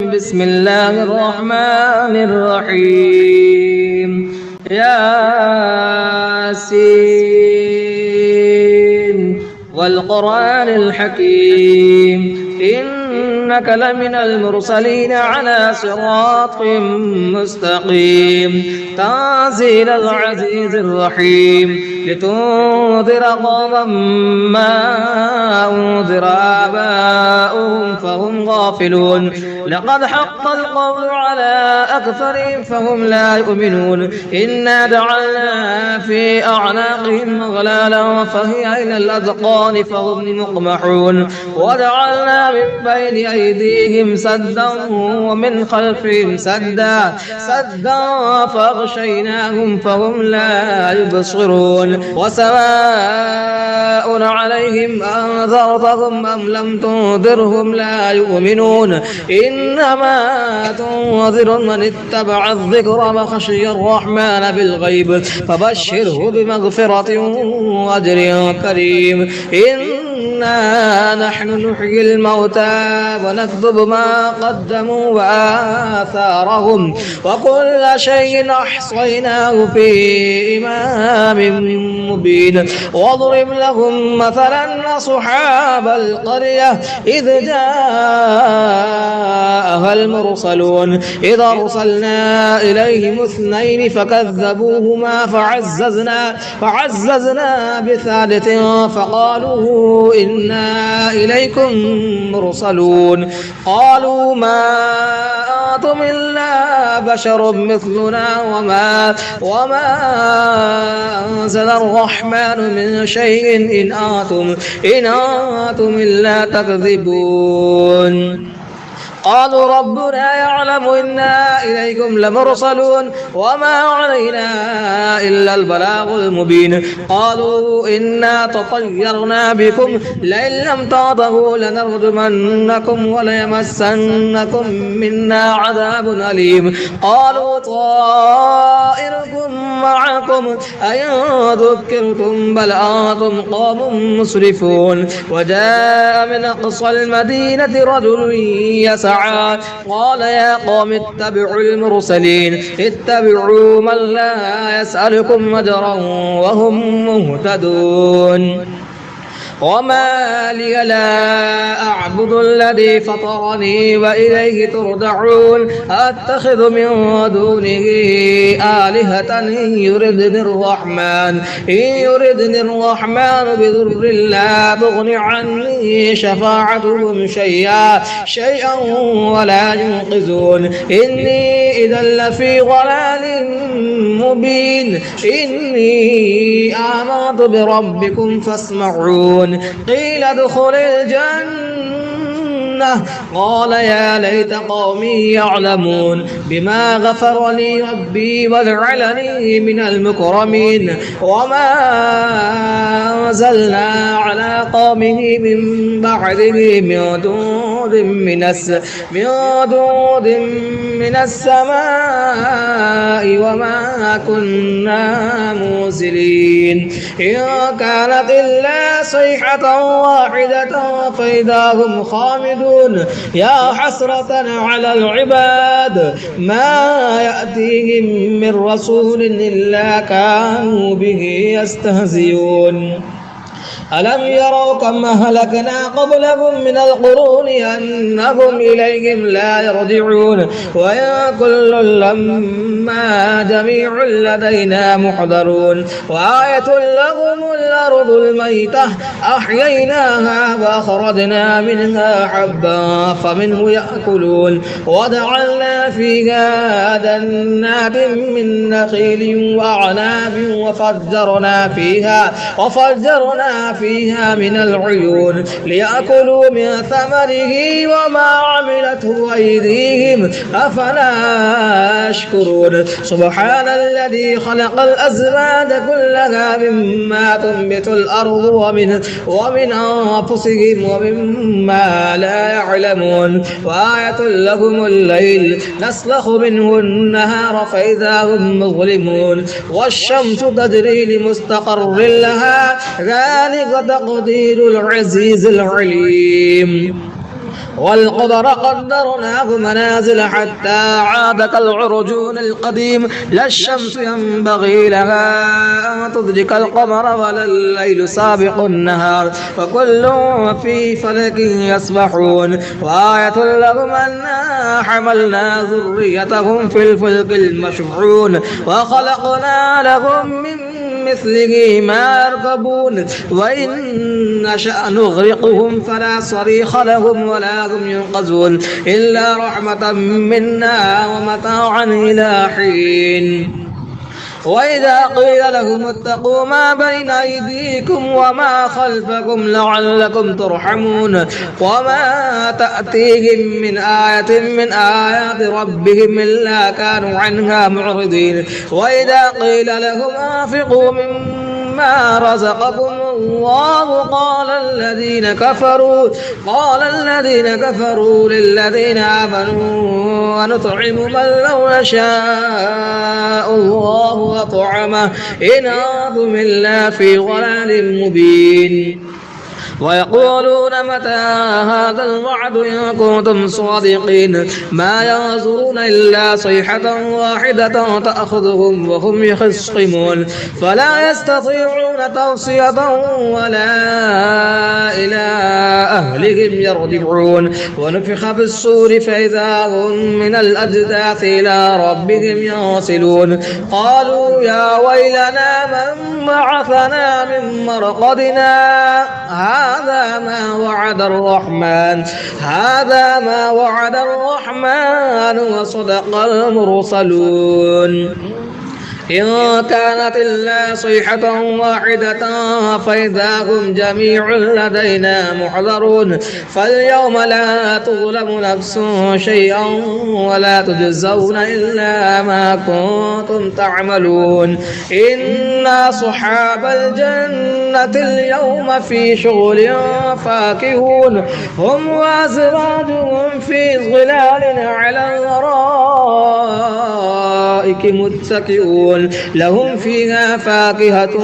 بسم الله الرحمن الرحيم ياسين والقرآن الحكيم إنك لمن المرسلين على صراط مستقيم تنزيل العزيز الرحيم لتنذر قوما ما أنذر آباؤهم فهم غافلون لقد حق القول على أكثرهم فهم لا يؤمنون إنا جعلنا في أعناقهم أغلالا فهي إلى الأذقان فهم مقمحون وجعلنا من بين أيديهم سدا ومن خلفهم سدا فأغشيناهم فهم لا يبصرون وسواء عليهم أنذرتهم أم لم تنذرهم لا يؤمنون إنما تنذر من اتبع الذكر وخشي الرحمن بالغيب فبشره بمغفرة وأجر كريم إنا نحن نحيي الموتى ونكتب ما قدموا وآثارهم وكل شيء أحصيناه في إمام مبين واضرب لهم مثلا أصحاب القرية إذ جاءها المرسلون إذ أرسلنا إليهم اثنين فكذبوهما فعززنا بثالث فقالوا إنا إليكم مرسلون قالوا ما أنتم إلا بشر مثلنا وما أنزل الرحمن من شيء إن أنتم إلا تكذبون قالوا ربنا يعلم إنا إليكم لمرسلون وما علينا إلا البلاغ المبين قالوا إنا تطيرنا بكم لئن لم تنتهوا لنرجمنكم وليمسنكم منا عذاب أليم قالوا طائركم معكم أئن ذكرتم بل أنتم قوم مسرفون وجاء من أقصى المدينة رجل يسعى قال يا قوم اتبعوا المرسلين اتبعوا من لا يسألكم أجرا وهم مهتدون وما لي لا أعبد الذي فطرني وإليه ترجعون أتخذ من دونه آلهة إن يردني الرحمن بضر لا تغن عني شفاعتهم شيئا ولا ينقذون إني إذا لفي ضلال مبين إني آمنت بربكم فاسمعون قيل ادخل الجنة قال يا ليت قومي يعلمون بما غفر لي ربي وجعلني من المكرمين وما أنزلنا على قومه من بعده من دود من السماء وما كنا منزلين إن كانت إلا صيحة واحدة فإذا هم خامدون يا حسرة على العباد ما يأتيهم من رسول إلا كانوا به يستهزئون ألم يروا كم أهلكنا قبلهم من القرون أنهم إليهم لا يرجعون وإن كل لما جميع لدينا محضرون وآية لهم الأرض الميتة أحييناها وأخرجنا منها حبا فمنه يأكلون وجعلنا فيها جنات من نخيل وأعناب وفجرنا فيها من العيون ليأكلوا من ثمره وما عملته أيديهم أفلا يشكرون سبحان الذي خلق الأزواج كلها مما تنبت الأرض ومن أنفسهم ومما لا يعلمون وآية لهم الليل نسلخ منه النهار فإذا هم مظلمون والشمس تجري لمستقر لها ذلك تقدير العزيز العليم والقدر قدرناه منازل حتى عاد كالعرجون القديم لا الشمس ينبغي لها أن تدرك القمر ولا الليل سابق النهار وكل في فلك يسبحون وآية لهم أنا حملنا ذريتهم في الفلك المشحون وخلقنا لهم من مثله ما يركبون وإن نشأ نغرقهم فلا صريخ لهم ولا هم ينقذون إلا رحمة منا ومتاعا إلى حين وإذا قيل لهم اتقوا ما بين أيديكم وما خلفكم لعلكم ترحمون وما تأتيهم من آية من آيات ربهم إلا كانوا عنها معرضين وإذا قيل لهم أنفقوا مما رزقكم الله قال الذين كفروا للذين آمنوا ونطعم من لو يشاء الله وطعمه إن أنتم إلا في ضلال مبين ويقولون متى هذا الوعد إن كنتم صادقين ما ينظرون إلا صيحة واحدة تأخذهم وهم يخصمون فلا يستطيعون توصية ولا إلى أهلهم يرجعون ونفخ في الصور فإذا هم من الأجداث إلى ربهم ينسلون قالوا يا ويلنا من بعثنا من مرقدنا هذا ما وعد الرحمن وصدق المرسلون إن كانت إلا صيحة واحدة فإذا هم جميع لدينا محضرون فاليوم لا تظلم نفس شيئا ولا تجزون إلا ما كنتم تعملون إن أصحاب الجنة اليوم في شغل فاكهون هم وأزواجهم في ظلال على الأرائك متكئون لهم فيها فاكهة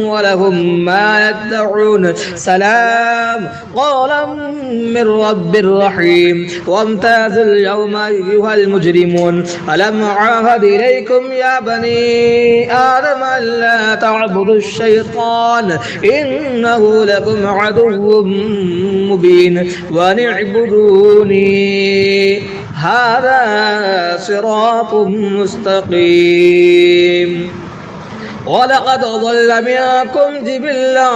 ولهم ما يدعون سلام قولا من رب رحيم وامتازوا اليوم أيها المجرمون ألم أعاهد إليكم يا بني آدم ألا تعبدوا الشيطان إنه لكم عدو مبين وأن اعبدوني هذا صراط مستقيم ولقد ضل منكم جبلا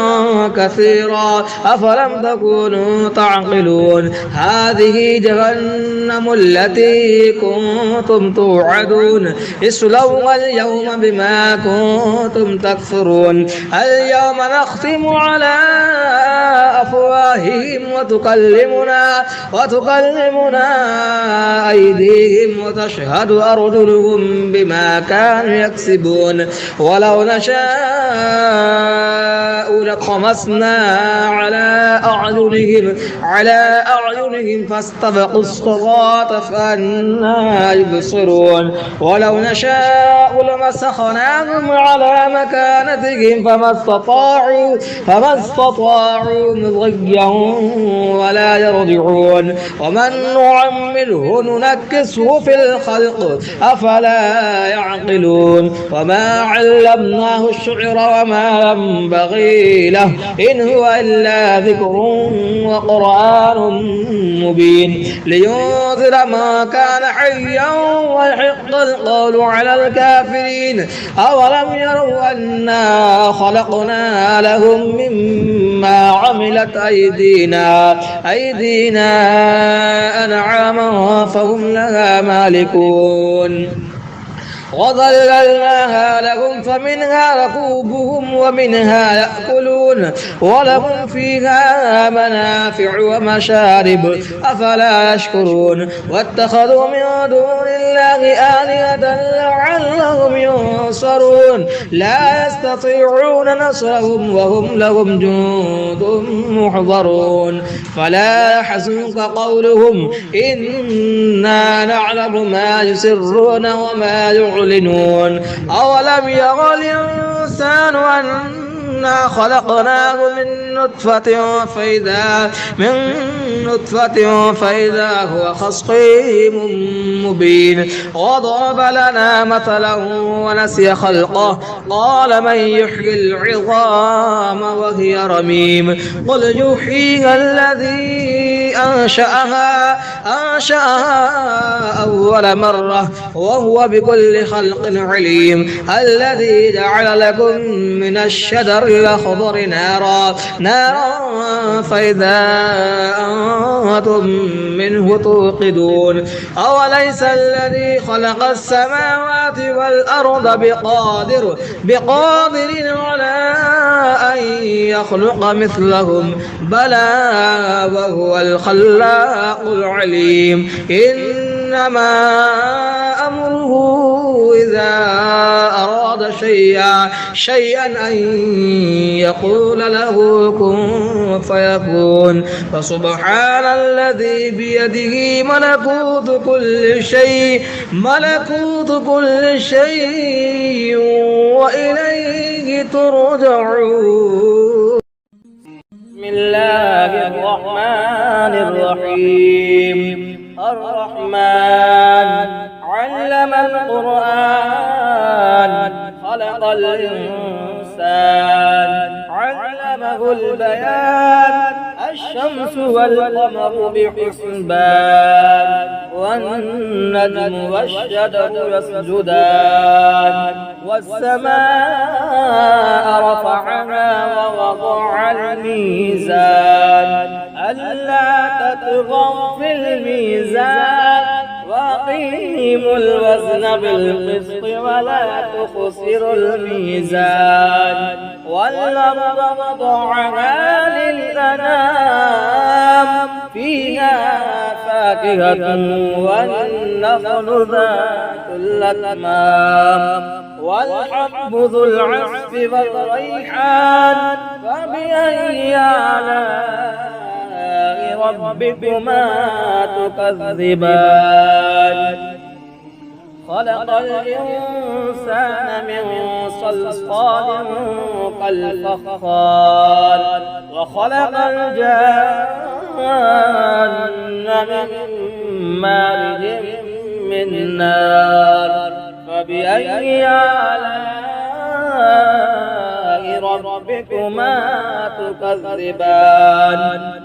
كثيرا أفلم تكونوا تعقلون هذه جهنم التي كنتم توعدون اصلوها اليوم بما كنتم تكفرون اليوم نختم على أفواههم وتكلمنا أيديهم وتشهد أرجلهم بما كانوا يكسبون ولو نشاء لطمسنا على أعينهم فاستبقوا الصراط فأنى يبصرون ولو نشاء لمسخناهم على مكانتهم فما استطاعوا مضيا ولا يرجعون ومن نعمره ننكسه في الخلق أفلا يعقلون وما علمناه الشعر وما ينبغي له إن هو إلا ذكر وقرآن مبين لينذر ما كان حيا ويحق القول على الكافرين أولم يروا أنا خلقنا لهم مما عملت أيدينا أنعاما فهم لها مالكون وظللناها لهم فمنها ركوبهم ومنها يأكلون ولهم فيها منافع ومشارب أفلا يشكرون واتخذوا من دون الله آلهة لعلهم ينصرون لا يستطيعون نصرهم وهم لهم جند محضرون فلا يحزنك قولهم إنا نعلم ما يسرون وما يعلنون أولم يرى الإنسان إنا خلقناه من نطفة فإذا هو خصيم مبين وضرب لنا مثلا ونسي خلقه قال من يحيي العظام وهي رميم قل يحييها الذي أنشأها أول مرة وهو بكل خلق عليم الذي جعل لكم من الشجر الأخضر نارا فإذا أنتم منه توقدون أوليس الذي خلق السماوات والأرض بقادر على أن يخلق مثلهم بلى وهو الخلاق العليم إنما أمره إذا أراد شيئا أن يقول له كن فيكون فسبحان الذي بيده ملكوت كل شيء وإليه ترجعون. بسم الله الرحمن الرحيم. الرحمن علم القرآن خلق الإنسان علمه البيان الشمس والقمر بحسبان والنجم والشجر يسجدان والسماء رفعها ووضع الميزان ألا تطغوا في الميزان وأقيموا الوزن بالقسط ولا تخسروا الميزان والأرض وضعها للأنام فيها فاكهة والنخل ذات الأكمام والحب ذو العصف والريحان فبأي آلاء ربكما تكذبان خلق الإنسان من صلصال كالفخار وخلق الجان من مارج من نار فبأي آلاء ربكما تكذبان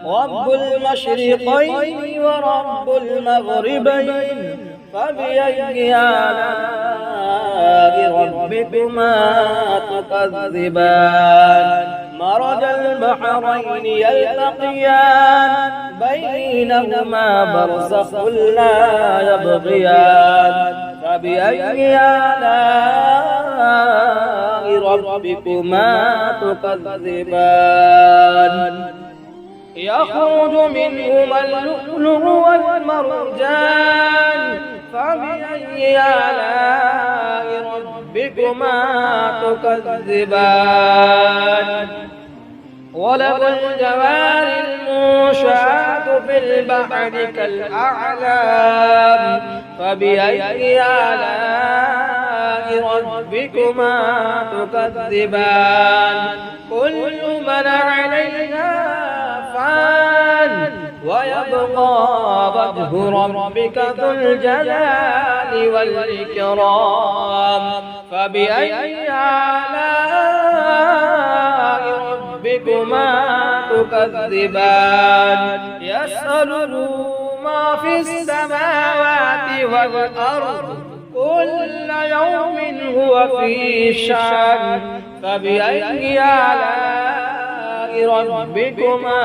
رب المشرقين ورب المغربين فبأي آلاء ربكما تكذبان مرج البحرين يلتقيان بينهما برزخ لا يبغيان فبأي آلاء ربكما تكذبان يخرج منهما اللؤلؤ والمرجان فبأي آلاء ربكما تكذبان وله الجوار المنشآت في البحر كالأعلام فبأي آلاء ربكما تكذبان كل من عليها فان ويبقى وجه ربك ذو الجلال والإكرام فبأي آلاء ربكما تكذبان يسأله ما في السماوات والأرض كل يوم هو في شأن فبأي آلاء ربكما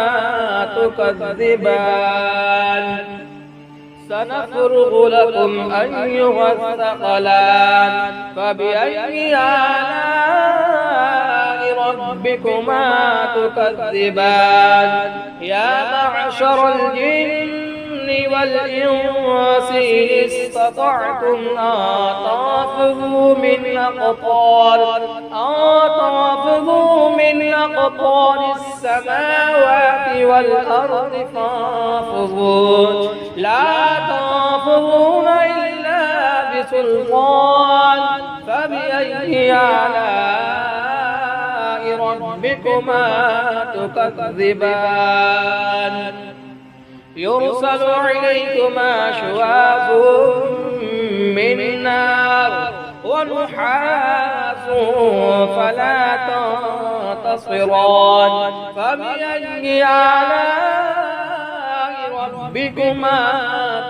تكذبان سنفرغ لكم أيها الثقلان فبأي آلاء ربكما تكذبان يا معشر الجن والإنس إن استطعتم أن تنفذوا من أقطار السماوات والأرض فانفذوا لا تنفذون إلا بسلطان فبأي آلاء ربكما تكذبان يرسل عليكما شواظ من نار ونحاس فلا تنتصران فبأي آلاء ربكما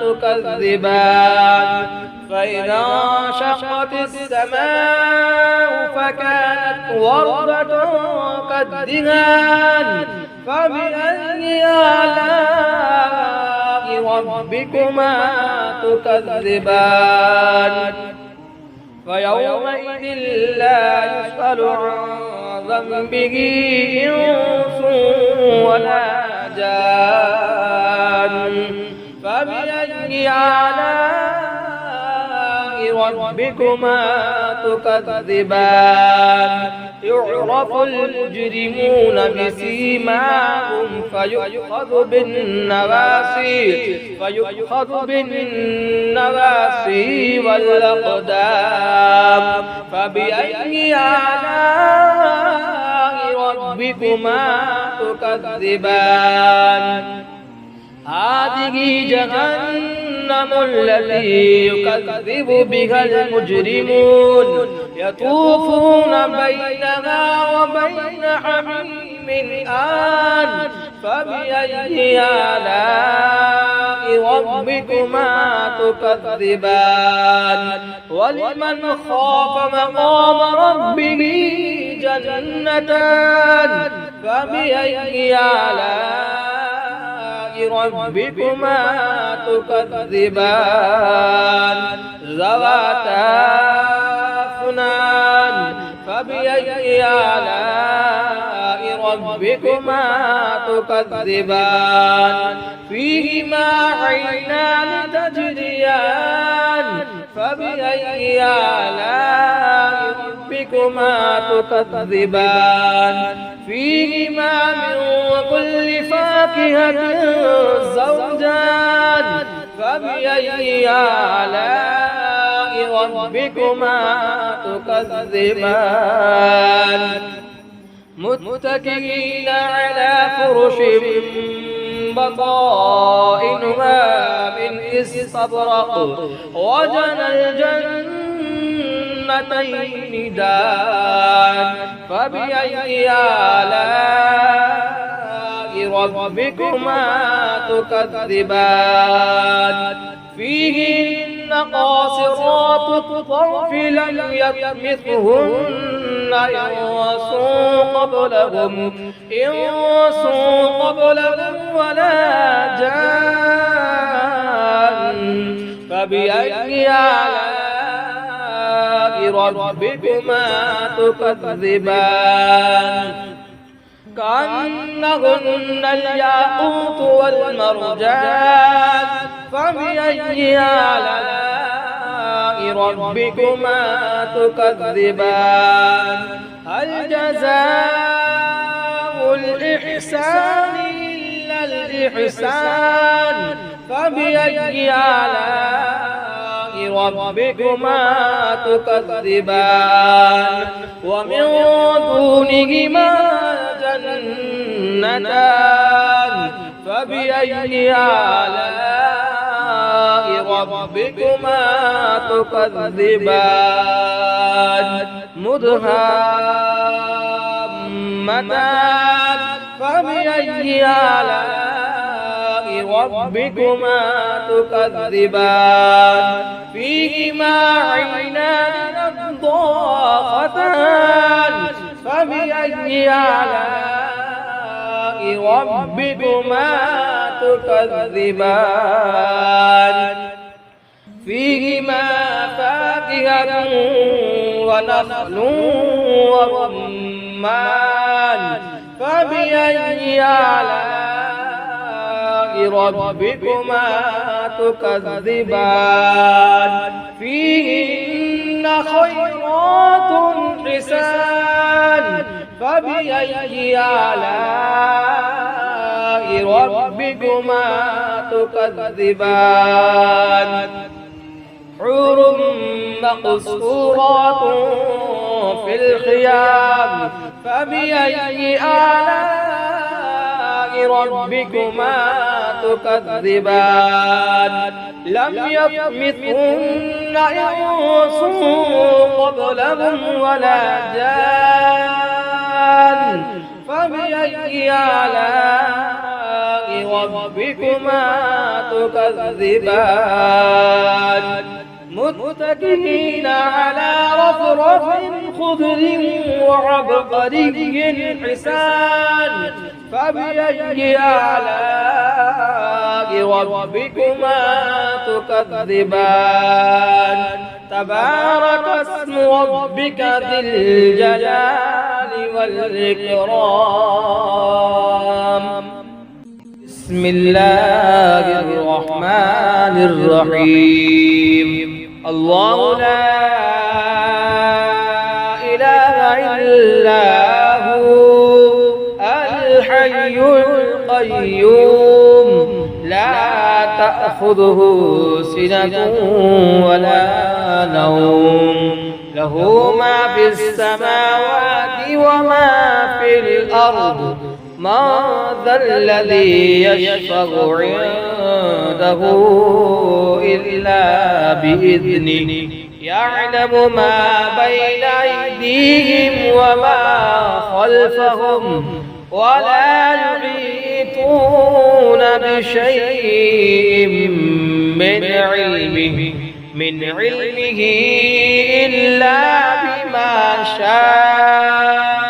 تكذبان فإذا انشقت السماء فكانت وردة كالدهان فبأي آلاء ربكما تكذبان فيومئذ لا يسأل عن ذنبه إنس ولا جان فبأي آلاء ربكما تكذبان يعرف المجرمون بسيماهم فيؤخذ بالنواسي والأقدام فبأي آلاء ربكما تكذبان هذه جهنم التي يكذب بها المجرمون يطوفون بينها وبين حميم آن فبأي آلاء ربكما تكذبان ولمن خاف مقام ربه جنتان فبأي آلاء ربكما تكذبان ذواتا أفنان فبأي آلاء ربكما تكذبان فيهما عينان تجريان فبأي آلاء ربكما تكذبان فيهما من كل فاكهة زوجان فبأي آلاء ربكما تكذبان متكئين على فرش بطائنها من استبرق وجنى الجنتين دان فبأي آلاء ربكما تكذبان فيهن قاصرات الطرف لم يطمثهن إنس قبلهم ولا جان فبأي آلاء ربكما تكذبان كأنهن الياقوت والمرجان فبأي آلاء ربكما تكذبان هل جزاء الإحسان إلا الإحسان فبأي آلاء ربكما تكذبان ومن دونهما جنتان فبأي آلاء ربكما تكذبان مدهامتان فبأي آلاء ربكما تكذبان فيهما عينان نضاختان فبأي آلاء ربكما تكذبان فيهما فاكهة ونخل ورمان فبأي آلاء ربكما تكذبان فيهن خيرات حسان فبأي آلاء ربكما تكذبان حور مقصورات في الخيام فبأي آلاء ربكما تكذبان لم يطمثهن إنس قبلهم ولا جان فبأي آلاء ربكما تكذبان متكئين على رفرف خضر وعبقري حسان فبأي آلاء ربكما تكذبان تبارك اسم ربك ذي الجلال والإكرام بسم الله الرحمن الرحيم الله لا إله إلا هو الحي القيوم لا تأخذه سنة ولا نوم له ما في السماوات وما في الأرض من ذا الذي يشفع عنده إلا بإذنه يعلم ما بين أيديهم وما خلفهم ولا يحيطون بشيء من علمه إلا بما شاء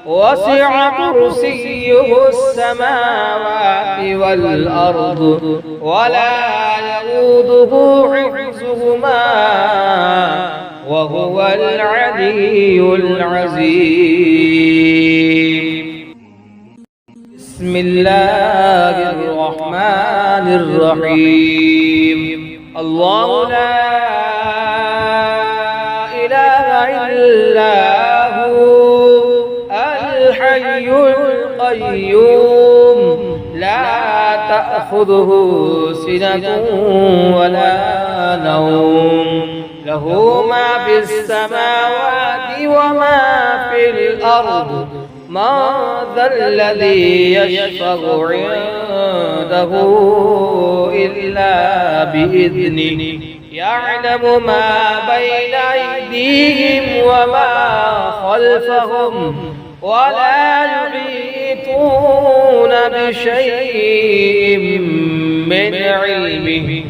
وسع كرسيه السماوات والأرض ولا يؤوده حفظهما وهو العلي العظيم بسم الله الرحمن الرحيم الله لا إله إلا هو الحي القيوم لا تأخذه سنة ولا نوم له ما في السماوات وما في الأرض من ذا الذي يشفع عنده إلا بإذنه يعلم ما بين أيديهم وما خلفهم ولا يحيطون بشيء من علمه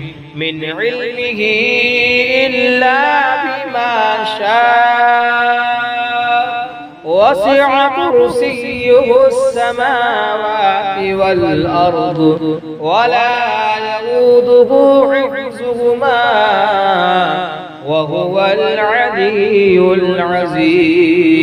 إلا بما شاء وسع كرسيه السماوات والأرض ولا يؤوده حفظهما وهو العلي العظيم